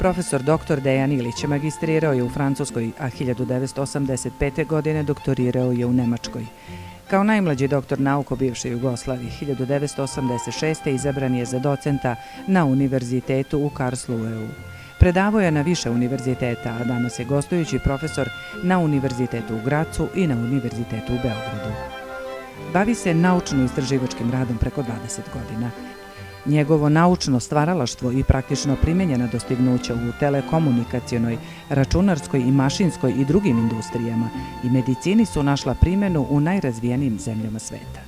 Profesor dr. Dejan Ilić magistrirao je u Francuskoj, a 1985. godine doktorirao je u Nemačkoj. Kao najmlađi doktor nauka u bivšoj Jugoslaviji, 1986. izabran je za docenta na Univerzitetu u Karlsruheu. Predavao je na više univerziteta, a danas je gostujući profesor na Univerzitetu u Gracu i na Univerzitetu u Beogradu. Bavi se naučno-istraživačkim radom preko 20 godina. Njegovo naučno stvaralaštvo i praktično primenjena dostignuća u telekomunikacionoj, računarskoj i mašinskoj i drugim industrijama i medicini su našla primjenu u najrazvijenijim zemljama sveta.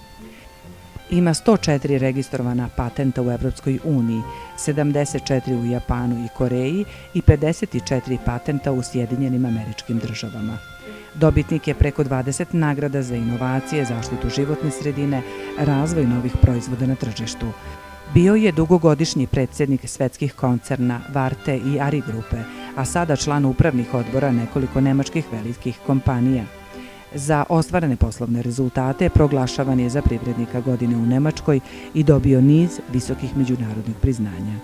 Ima 104 registrovana patenta u Evropskoj uniji, 74 u Japanu i Koreji i 54 patenta u Sjedinjenim Američkim Državama. Dobitnik je preko 20 nagrada za inovacije, zaštitu životne sredine, razvoj novih proizvoda na tržištu. Bio je dugogodišnji predsjednik svetskih koncerna Varte i Ari grupe, a sada član upravnih odbora nekoliko nemačkih velikih kompanija. Za ostvarene poslovne rezultate proglašavan je za privrednika godine u Nemačkoj i dobio niz visokih međunarodnih priznanja.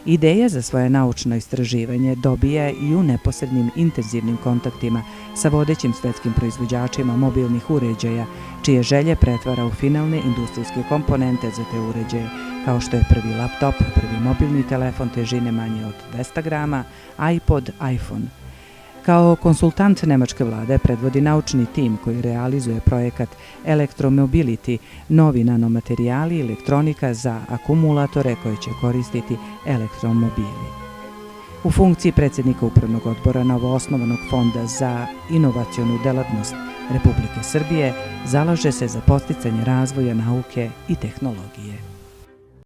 Ideja za svoje naučno istraživanje dobija i u neposrednim intenzivnim kontaktima sa vodećim svetskim proizvođačima mobilnih uređaja, čije želje pretvara u finalne industrijske komponente za te uređaje, kao što je prvi laptop, prvi mobilni telefon težine manje od 200 grama, iPod, iPhone. Kao konsultant nemačke vlade predvodi naučni tim koji realizuje projekat Electromobility, novi nanomaterijali i elektronika za akumulatore koje će koristiti elektromobili. U funkciji predsjednika Upravnog odbora novoosnovanog Fonda za inovacionu delatnost Republike Srbije zalaže se za podsticanje razvoja nauke i tehnologije.